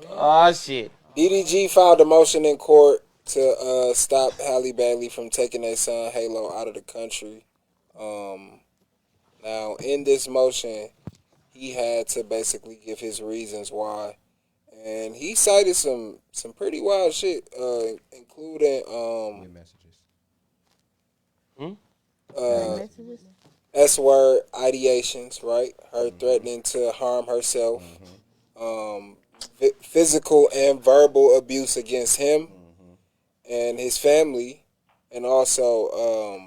Oh shit. DDG filed a motion in court to stop Halle Bailey from taking their son Halo out of the country. Um, Now, in this motion, he had to basically give his reasons why, and he cited some pretty wild shit, including messages. uh, S word ideations, right? Her threatening to harm herself, physical and verbal abuse against him and his family, and also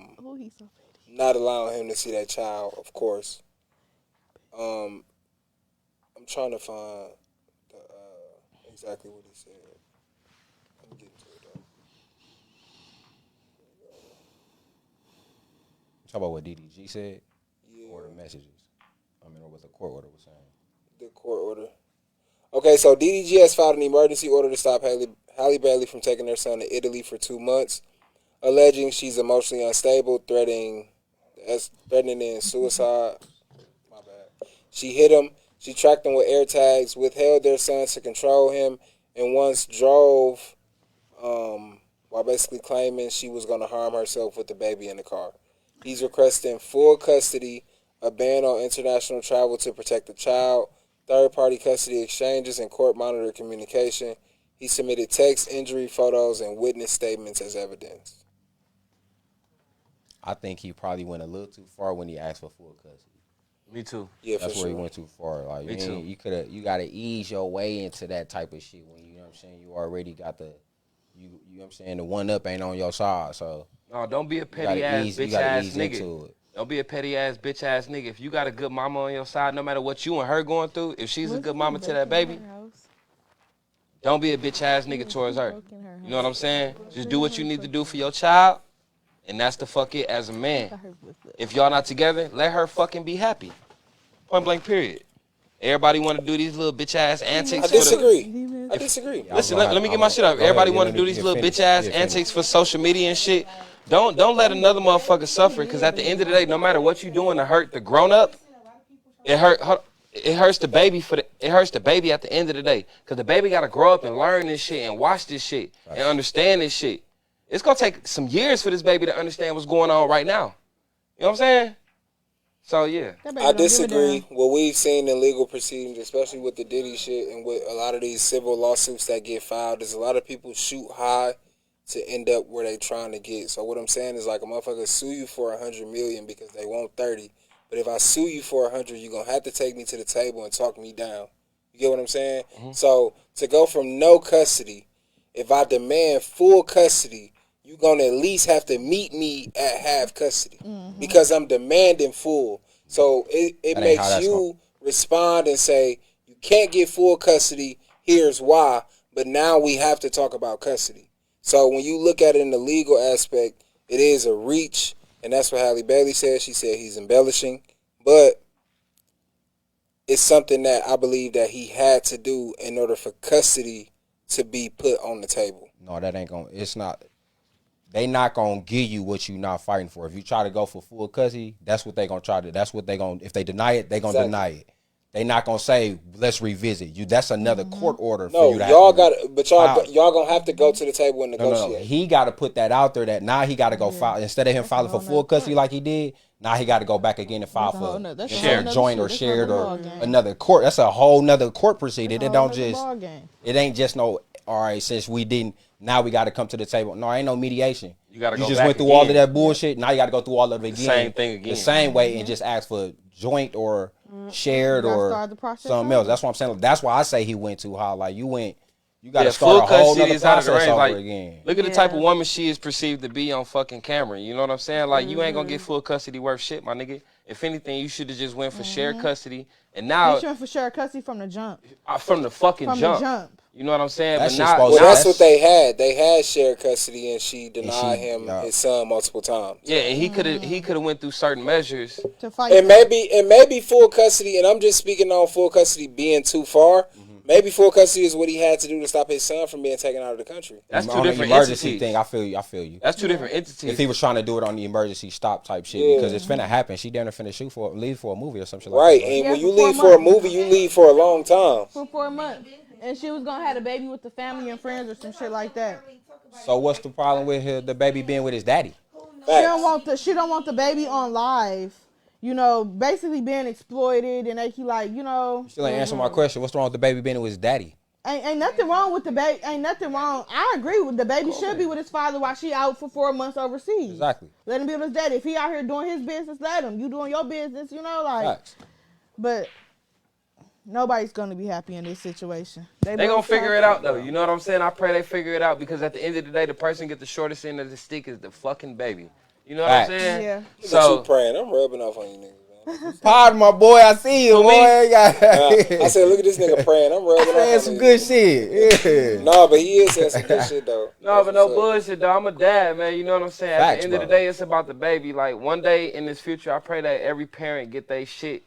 not allowing him to see that child, of course. I'm trying to find exactly what he said. I'm getting to it though. Talk about what DDG said Yeah, or the messages. I mean, or what the court order was saying. the court order. Okay, so DDG has filed an emergency order to stop Halle Bailey from taking her son to Italy for 2 months, alleging she's emotionally unstable, threatening in suicide. My bad. She hit him. She tracked him with air tags, withheld their son to control him, and once drove while basically claiming she was going to harm herself with the baby in the car. He's requesting full custody, a ban on international travel to protect the child, third-party custody exchanges, and court-monitored communication. He submitted text, injury photos, and witness statements as evidence. I think he probably went a little too far when he asked for full custody. Me too. Yeah, That's for where sure. he went too far. Like Me too. You gotta ease your way into that type of shit when you know what I'm saying. You already got you know what I'm saying. The one up ain't on your side, so No, don't be a petty ass bitch ass nigga. into it. Don't be a petty ass bitch ass nigga. If you got a good mama on your side, no matter what you and her going through, if she's a good mama to that baby, don't be a bitch ass nigga towards her. You know what I'm saying? Just do what you need to do for your child, and that's the fuck it as a man. If y'all not together, let her fucking be happy. Point blank period. Everybody want to do these little bitch ass antics. I disagree. I disagree. Listen, let me get my shit up. Everybody want to do these little bitch ass antics for social media and shit. Don't let another motherfucker suffer, because at the end of the day, no matter what you doing to hurt the grown up, it hurts the baby it hurts the baby at the end of the day, because the baby got to grow up and learn this shit and watch this shit and understand this shit. It's gonna take some years for this baby to understand what's going on right now. You know what I'm saying? So yeah, I disagree. What we've seen in legal proceedings, especially with the Diddy shit and with a lot of these civil lawsuits that get filed, is a lot of people shoot high to end up where they trying to get. So what I'm saying is, like, a motherfucker sue you for $100 million because they want 30. But if I sue you for 100, you're gonna have to take me to the table and talk me down. You get what I'm saying? Mm-hmm. So to go from no custody, if I demand full custody, you're going to at least have to meet me at half custody because I'm demanding full. So it makes you respond and say, you can't get full custody, here's why, but now we have to talk about custody. So when you look at it in the legal aspect, it is a reach, and that's what Halle Bailey said. She said he's embellishing, but it's something that I believe that he had to do in order for custody to be put on the table. No, that ain't going to, it's not. They not gonna give you what you not fighting for. If you try to go for full custody, that's what they gonna try to. That's what they gonna. If they deny it, they gonna deny it. They not gonna say let's revisit you. That's another court order for you to y'all have to got, but y'all gonna have to go to the table and negotiate. No. He got to put that out there that now he got to go file instead of him filing for full custody like he did. Now he got to go back again and file for shared joint or shared or another court. That's a whole nother court proceeding. It don't just. It ain't just no. All right, since we didn't, now we got to come to the table. No, ain't no mediation. You got to go just back went through again. all of that bullshit. Now you got to go through all of it again. Same thing again. The same way and just ask for joint or shared or something else. That's what I'm saying. That's why I say he went too high. Like you got to start a whole other process over again. Look at the type of woman she is perceived to be on fucking camera. You know what I'm saying? Like you ain't gonna get full custody worth shit, my nigga. If anything, you should have just went for shared custody. And now you went for shared custody from the jump. From the fucking jump. You know what I'm saying? That's that's what they had. They had shared custody, and she denied him his son multiple times. Yeah, and he could have went through certain measures to fight. And maybe full custody. And I'm just speaking on full custody being too far. Maybe full custody is what he had to do to stop his son from being taken out of the country. That's two different emergency entities. thing. I feel you. That's two different entities. If he was trying to do it on the emergency stop type shit, because it's finna happen. She damn near finna leave for a movie or something like that. Right, and when you leave for a movie, you leave for a long time. For 4 months. and she was gonna have a baby with the family and friends or some shit like that. So what's the problem with the baby being with his daddy? She don't want the baby on live. You know, basically being exploited, and they keep like, you know. You still ain't answer my question. What's wrong with the baby being with his daddy? Ain't nothing wrong with the baby. Ain't nothing wrong. I agree with the baby should be with his father while she out for 4 months overseas. Exactly. Let him be with his daddy. If he out here doing his business, let him. You doing your business, you know, like. Facts. But nobody's gonna be happy in this situation. They gonna figure it out though. You know what I'm saying? I pray they figure it out because at the end of the day, the person get the shortest end of the stick is the fucking baby. You know what I'm saying? Yeah. So you praying. I'm rubbing off on you niggas. Pardon my boy, I see you, boy. I said, look at this nigga praying. I'm rubbing off. Saying some good shit. Yeah. No, but he is saying some good shit though. No, but no bullshit though. I'm a dad, man. You know what I'm saying? Facts, at the end of the day, it's about the baby. Like one day in this future, I pray that every parent get their shit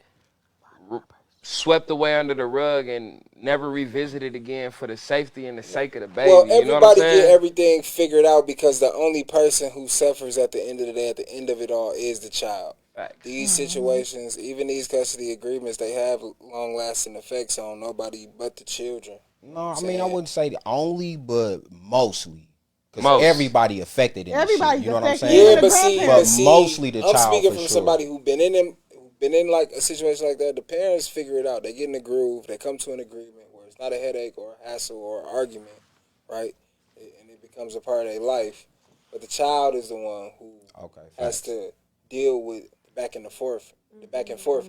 swept away under the rug and never revisited again for the safety and the sake of the baby. Well, you know what I'm everybody saying? get everything figured out because the only person who suffers at the end of the day, at the end of it all, is the child. Facts. These situations, even these custody agreements, they have long-lasting effects on nobody but the children. No, I mean, I wouldn't say the only, but mostly. Because everybody affected in this shit. You know what I'm saying? Yeah, but mostly the child. I'm speaking from sure. somebody who been in like a situation like that. The parents figure it out. They get in a groove. They come to an agreement where it's not a headache or a hassle or an argument, right? And it becomes a part of their life. But the child is the one who has to deal with the back and forth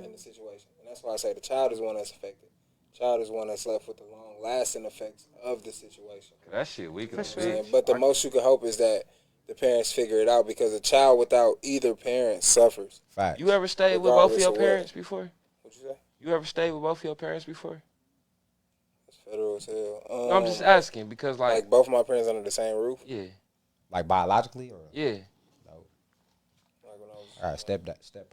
in the situation. And that's why I say the child is the one that's affected. The child is the one that's left with the long-lasting effects of the situation. That shit weak as sure. But the most you can hope is that the parents figure it out because a child without either parent suffers. Fact. You ever stayed with both of your parents before? What'd you say? You ever stayed with both of your parents before? It's federal as hell. No, I'm just asking because like both of my parents under the same roof? Yeah. Like biologically or? Yeah. No. Like when I was, all right, step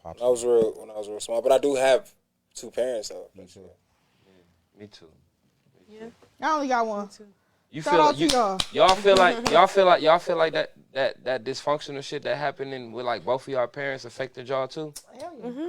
pops. When I was real small, but I do have two parents though. Me too. Yeah. Me too. Yeah. I only got one. You feel like y'all feel like that dysfunctional shit that happened with like both of y'all parents affected y'all too? Hell yeah. Mm-hmm.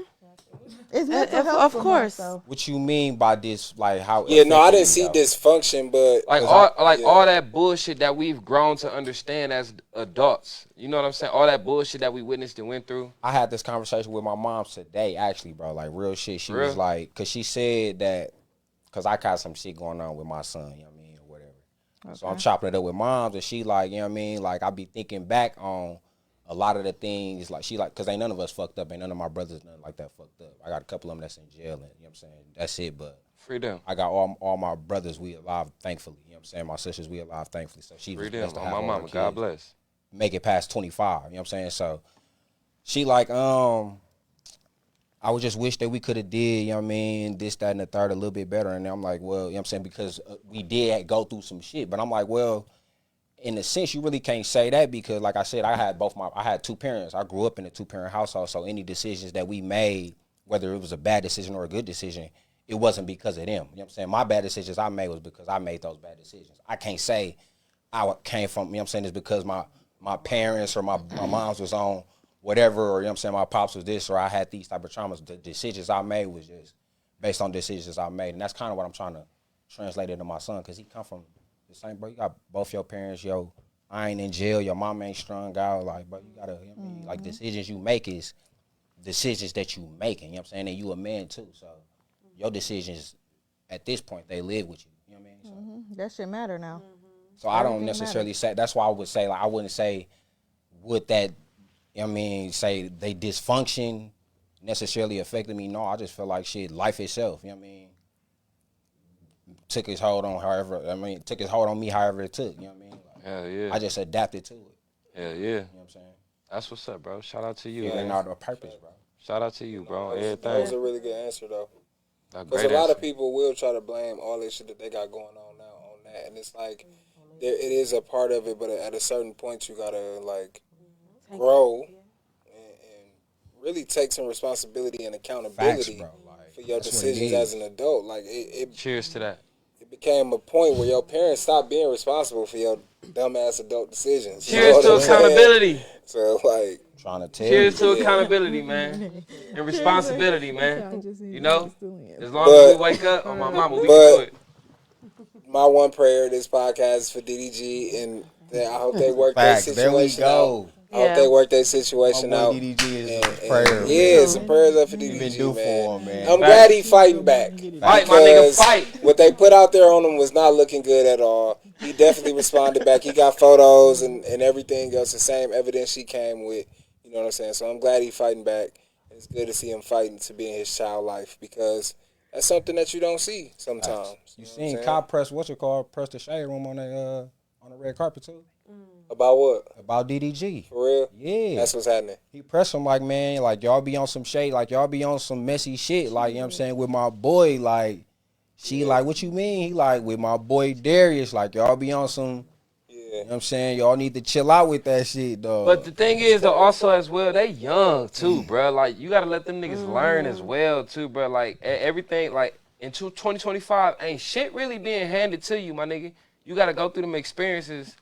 It's mental health, of course. What you mean by this? Like how? Yeah, no, I didn't see dysfunction, but all that bullshit that we've grown to understand as adults. You know what I'm saying? All that bullshit that we witnessed and went through. I had this conversation with my mom today, actually, bro. Like real shit. She was like, cause she said that, cause I got some shit going on with my son. You know what I mean, or whatever. Okay. So I'm chopping it up with moms, and she like, you know what I mean? Like I be thinking back on a lot of the things, like she like, cause ain't none of us fucked up, ain't none of my brothers nothing like that fucked up. I got a couple of them that's in jail, and you know what I'm saying? That's it, but free them. I got all my brothers, we alive, thankfully. You know what I'm saying? My sisters, we alive, thankfully. So she free was blessed them. to have My mama, God bless. Make it past 25, you know what I'm saying? So she like, I would just wish that we could have did, you know what I mean, this, that, and the third a little bit better. And I'm like, well, you know what I'm saying, because we did go through some shit. But I'm like, well, in a sense, you really can't say that because, like I said, I had two parents. I grew up in a two-parent household, so any decisions that we made, whether it was a bad decision or a good decision, it wasn't because of them. You know what I'm saying? My bad decisions I made was because I made those bad decisions. I can't say I came from, you know what I'm saying, it's because my parents or my moms was on whatever, or, you know what I'm saying, my pops was this, or I had these type of traumas. The decisions I made was just based on decisions I made. And that's kind of what I'm trying to translate into my son, because he come from the same, bro, you got both your parents, I ain't in jail, your mom ain't strung out, like, bro, you gotta, you know what I mean, like, decisions you make is decisions that you making, you know what I'm saying, and you a man too, so your decisions, at this point, they live with you, you know what I mean, so. That shit matter now. So I don't necessarily say, that's why I would say, like, I wouldn't say, would that, you know what I mean, say they dysfunction necessarily affected me, no, I just feel like shit, life itself, you know what I mean, took its hold on me however it took, you know what I mean? Like, hell yeah. I just adapted to it. Hell yeah. You know what I'm saying? That's what's up, bro. Shout out to you. Yeah, not a purpose, bro. Shout out to you, bro. Everything. That was a really good answer, though. Because a lot of people will try to blame all this shit that they got going on now on that. And it's like, it is a part of it, but at a certain point, you got to, like, grow and really take some responsibility and accountability. Facts, bro. For your decisions as an adult. Like cheers to that. It became a point where your parents stopped being responsible for your dumbass adult decisions. Cheers to accountability. So like trying to tell cheers to accountability, man. And responsibility, man. You know? As long as we wake up, my mama, we can do it. my one prayer this podcast is for DDG, and I hope they work their situation out. I hope they work their situation out. DDG is prayer. Yeah, some prayers up for DDG, man. I'm glad he fighting back. Fight, my nigga, fight. What they put out there on him was not looking good at all. He definitely responded back. He got photos and everything else, the same evidence she came with. You know what I'm saying? So I'm glad he fighting back. It's good to see him fighting to be in his child life because that's something that you don't see sometimes. You seen Cop press press the shade room on the red carpet too? About what? About DDG. For real? Yeah. That's what's happening. He pressed him like, man, like y'all be on some shade, like y'all be on some messy shit, like, you know what I'm saying, with my boy, like, she like, what you mean? He like, with my boy Darius, like y'all be on some, you know what I'm saying, y'all need to chill out with that shit, dog. But the thing is, though, also as well, they young too, bro. Like, you gotta let them niggas learn as well too, bro. Like, everything, like, in 2025, ain't shit really being handed to you, my nigga. You gotta go through them experiences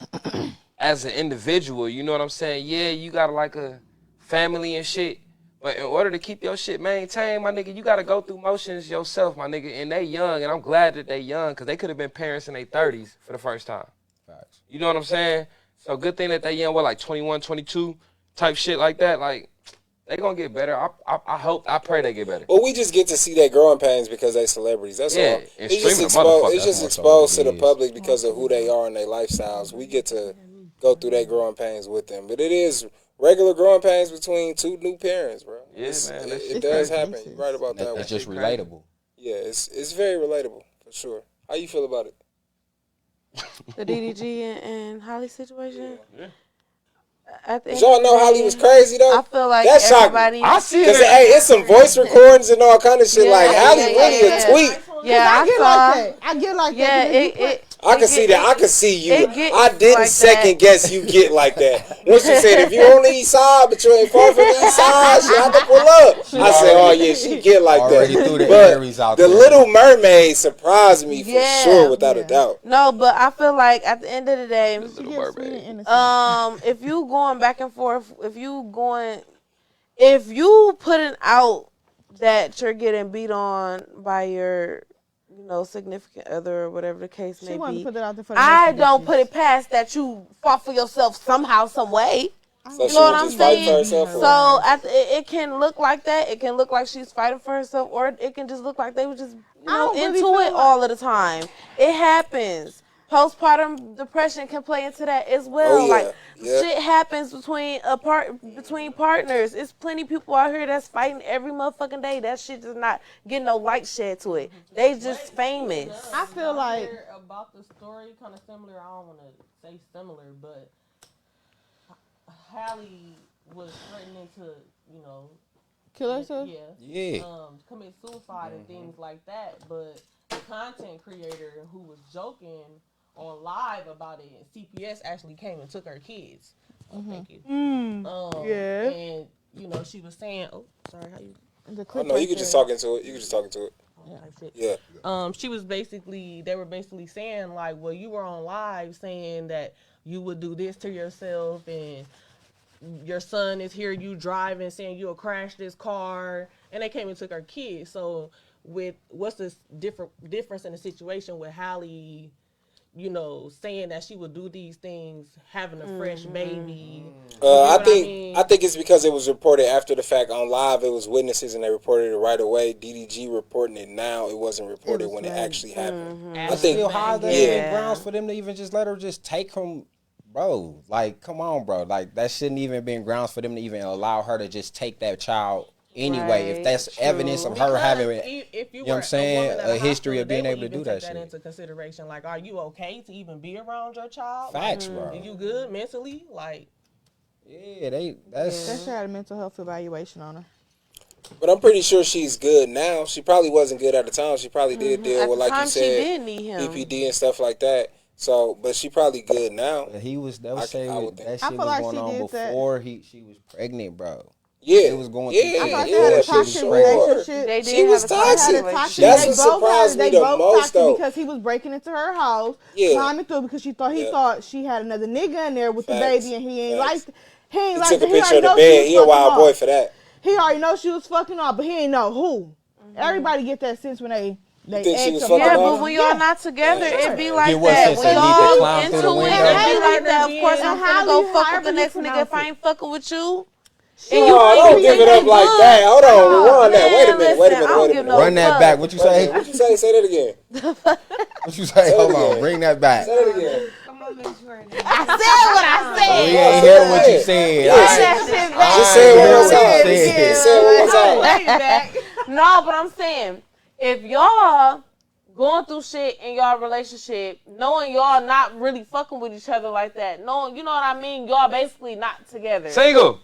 as an individual, you know what I'm saying? Yeah, you got like a family and shit, but in order to keep your shit maintained, my nigga, you got to go through motions yourself, my nigga, and they young, and I'm glad that they young, because they could have been parents in their 30s for the first time. Facts. You know what I'm saying? So good thing that they young, like 21, 22 type shit like that, like, they gonna get better. I pray they get better. Well, we just get to see their growing pains because they celebrities. That's all. It's just exposed to the public because of who they are and their lifestyles. We get to go through their growing pains with them. But it is regular growing pains between two new parents, bro. Yeah, man. It does happen. You're right about that. It's just relatable. Yeah, it's very relatable, for sure. How you feel about it? The DDG and Holly situation? Yeah. Did y'all know Holly was crazy, though? I feel like that's everybody... I see it. Because, hey, it's some voice recordings and all kind of shit. Holly really a tweet. Yeah, I get like that. Yeah, I can see that. I can see you. I didn't like second guess you get like that. When she said, if you on the east side, but you ain't far from the east side, she have to pull up. I said, oh, yeah, she get like that. But the Little Mermaid surprised me for sure, without a doubt. No, but I feel like at the end of the day, if you going back and forth, if you putting out that you're getting beat on by your significant other or whatever the case may be. I don't put it past that you fought for yourself somehow, some way. So you know what I'm saying? So it can look like that. It can look like she's fighting for herself, or it can just look like they were just into it all of the time. It happens. Postpartum depression can play into that as well. Shit happens between partners. It's plenty people out here that's fighting every motherfucking day. That shit does not get no light shed to it. They just famous. I feel like about the story kind of similar. I don't want to say similar, but Halle was threatening to, kill herself. Commit suicide and things like that. But the content creator who was joking on live about it, and CPS actually came and took her kids. Thank you. And she was saying, sorry, how you? No, you could just talk into it. Yeah. She was they were basically saying like, well, you were on live saying that you would do this to yourself, and your son is here, you driving, saying you'll crash this car, and they came and took her kids. So what's the difference in the situation with Halle, saying that she would do these things, having a fresh baby? I think it's because it was reported after the fact on live. It was witnesses and they reported it right away. DDG reporting it now. It wasn't reported when it actually happened. I think grounds for them to even just let her just take him. Bro, like, come on, bro. Like, that shouldn't even been grounds for them to even allow her to just take that child anyway. If that's evidence of her having, you know what I'm saying, a history of being able to do that shit. Into consideration, like, are you okay to even be around your child? Facts, bro. Are you good mentally? Like, yeah, they should have a mental health evaluation on her. But I'm pretty sure she's good now. She probably wasn't good at the time. She probably did deal with, like you said, EPD and stuff like that. So, but she probably good now. That shit was going on before she was pregnant, bro. Yeah, it was going through. She was toxic. That's what surprised me the most, though. Because he was breaking into her house, climbing through because he thought she had another nigga in there with the baby, and he ain't like. He took a picture of the bed. He a wild boy for that. He already know she was fucking off, but he ain't know who. Everybody get that sense when they You think she was ex- fucking Yeah, off? but when y'all not together, it be like Get what that. sense When it need to y'all climb through the into it, window? it be like that. Of course, And I'm how finna go you- fuck with however the you next nigga if pronounce I it. ain't fucking with you. No, don't give it up like that. Hold on, rewind that. Wait a Man, minute. listen, I don't give no Run that fuck. back. What you say? What you say? Say that again. What you say? it Hold on. again. Bring that back. Say that again. I said what I said. We ain't hear what you said. Yeah, I That shit ain't back. Just say it one hear more what time. you said. Just say it one more time. No, but I'm saying, if y'all going through shit in y'all relationship, knowing y'all not really fucking with each other like that, knowing, you know what I mean? Y'all basically not together. Single.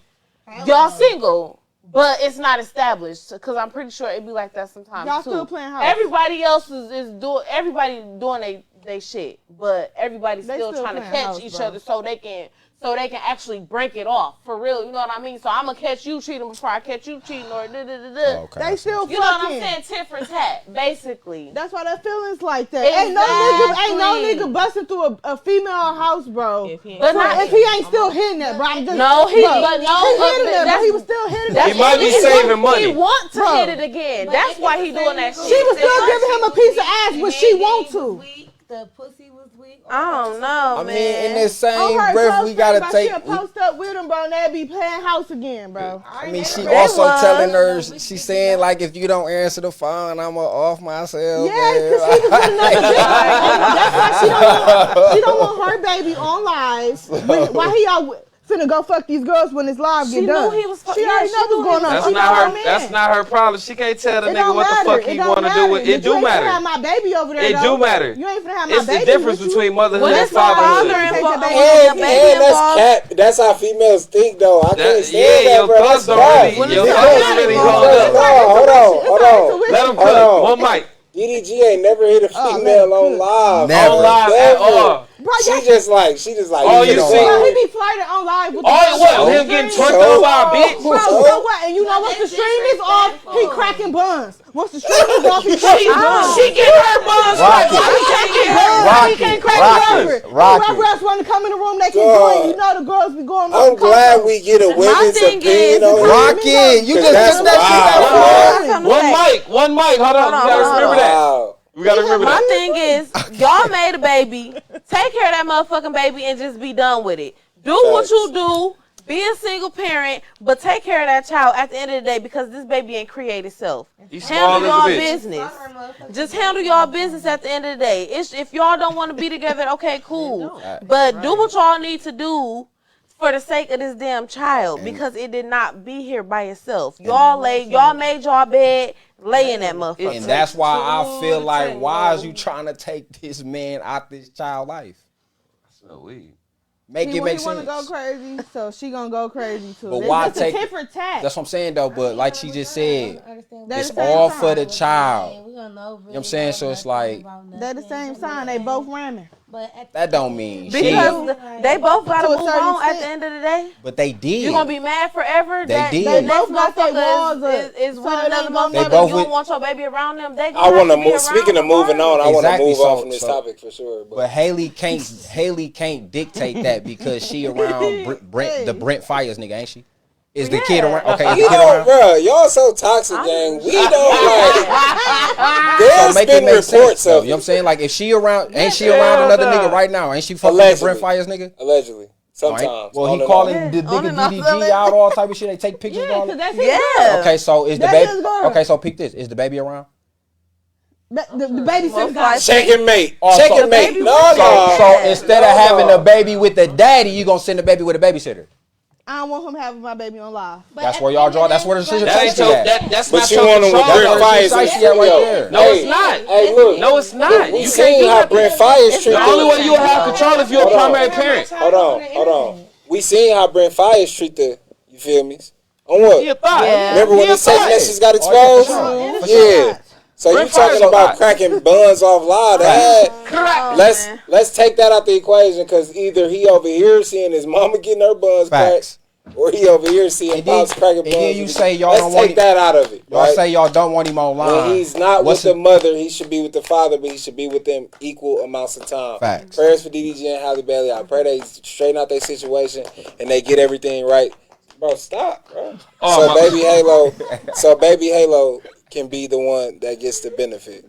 Y'all single, but it's not established, because I'm pretty sure it be like that sometimes Y'all too. still playing house. Everybody else is doing, everybody doing they shit, but everybody's They still still trying to playing catch house, each bro. other so they can actually break it off for real. You know what I mean? So I'm gonna catch you cheating before I catch you cheating, or da. Okay. They still You know what I'm fucking. saying? Tit for tat, basically. That's why that feelings like that. Ain't no Exactly. nigga busting through a female house, bro. If he ain't But So not if he ain't still hitting that, bro. I'm just, No, he- bro, but no, he but hitting that, that's- but he was still hitting That's that. He might be what saving He money. want to Bro. hit it again. That's why he doing that shit. She was still giving him a piece of ass when she want to. The pussy was weak. I don't know, I man. mean, in this On same her breath, close we gotta friends, take. She'll post up with him, bro, and they'll be playing house again, bro. I mean, she They also was. telling her, she's saying like, if you don't answer the phone, I'ma off myself. Yeah, because he was with another bitch. That's why she don't want her baby on live. Why he out finna go fuck these girls when his live She get done? knew he was. She already know what's going on. That's She not know her. I'm in. That's not her problem. She can't tell the It nigga don't what the matter. fuck It he don't want to matter. do. It But you do ain't finna have matter. my baby over there, It though. do matter. You ain't finna have my It's baby the difference with you. between motherhood When and it's my father fatherhood. involved, And baby that's involved. cap. That's how females think, though. I can't stand Yeah, that, your bro. thoughts That's don't cap. really. When Your it's thoughts a really man hold involved. up. Hold on. Let him Hold cook. on. One mic. DDG ain't never hit a Oh, female let on him live. Never. On live at all. Bro, She yes, just like. All you know see- bro, he what? be flirting on live with All the what? girls. Him getting twerked So- on by a bitch? Bro, so what? And you know what? The stream is off. He cracking buns. Once the stream is off, he cracking buns. She get her buns right. Rocket. Why he can't get Buns. her? He can't crack Rocket. buns. Rocket. Whoever else want to come in the room, they can Dog. join. You know the girls be going. I'm glad we get a women's thing opinion is- on here. Rocket, you just That's took that shit wild. back. One mic. Hold on. We gotta hold remember on. that. Wow. We gotta remember My that. thing is, y'all made a baby. Take care of that motherfucking baby and just be done with it. Do what Facts. you do. Be a single parent, but take care of that child at the end of the day, because this baby ain't create itself. He's small Handle as a y'all bitch. business. Just handle y'all business at the end of the day. If y'all don't want to be together, okay, cool. But do what y'all need to do for the sake of this damn child, because it did not be here by itself. Y'all made y'all bed, lay in that motherfucker. And that's why I feel like, why is you trying to take this man out this child life? So weird. Make it make He want sense. to go crazy, so she gonna go crazy too. But why It's a take- tit for tat. That's what I'm saying though. But like she just said, They it's the same all sign. for the child. You know what I'm saying? So it's like- They the same sign. They both ramming. That don't mean shit. Because they both gotta To a move certain on at extent. the end of the day. But they did. You gonna be mad forever? They that did. The They next both got their walls motherfucker up. is So with it another ain't gonna They motherfucker. both You with- don't want your baby around them. They I gonna want have to be to around speaking of them moving on, I want to Exactly, move so- on from this so- topic for sure. But Haley can't dictate that because she around the Brent Fires nigga, ain't she? Is the kid around? Okay, is the You kid know, around? bro, y'all so toxic, gang. We don't like. So There's make it been make sense. reports Though, of you know what I'm saying? Like if she around, ain't she Yeah, around another nah. nigga right now? Ain't she fucking with the Allegedly. Brent Fires nigga? Allegedly, No, sometimes. ain't- Well, On he and calling off. the On nigga and off, DDG out all type of shit. They take pictures and Yeah, all because that. that's his Yeah. Okay, so is the That's baby? his girl. Okay, so peep this. Is the baby around? The babysitter Most got likely. Check and mate. Oh, Check so- and mate. baby No, was- no. So instead of No, having no. a baby with the daddy, you gonna send the baby with a babysitter. I don't want him having my baby on live. That's where y'all draw. That's where the decision That ain't tasty your. at. That's But not you your want him with control. Brent That's where Fires the and decision at right Studio. there. No, it's not. Hey, look. No, it's not. We You can't seen do how that. Brent Fires treat The only way you will have control if you're a Hold on. primary parent. Hold on. We seen how Brent Fires treat the. You feel me? On what? He a thought. Yeah. Remember when He a the text thought. messages got Oh, exposed? yeah, for Yeah. So you Brent talking Fires about a cracking buns off live? That Correct. let's take that out the equation, because either he over here seeing his mama getting her buns Facts. cracked, or he over here seeing And then- pops cracking and buns. then you with say his- y'all let's don't want take that out of it. Y'all Right? say y'all don't want him online. When he's not What's with the mother, he should be with the father, but he should be with them equal amounts of time. Facts. Prayers for DDG and Halle Bailey. I pray they straighten out their situation and they get everything right. Bro, stop, bro. Oh, so my- baby Halo can be the one that gets the benefit.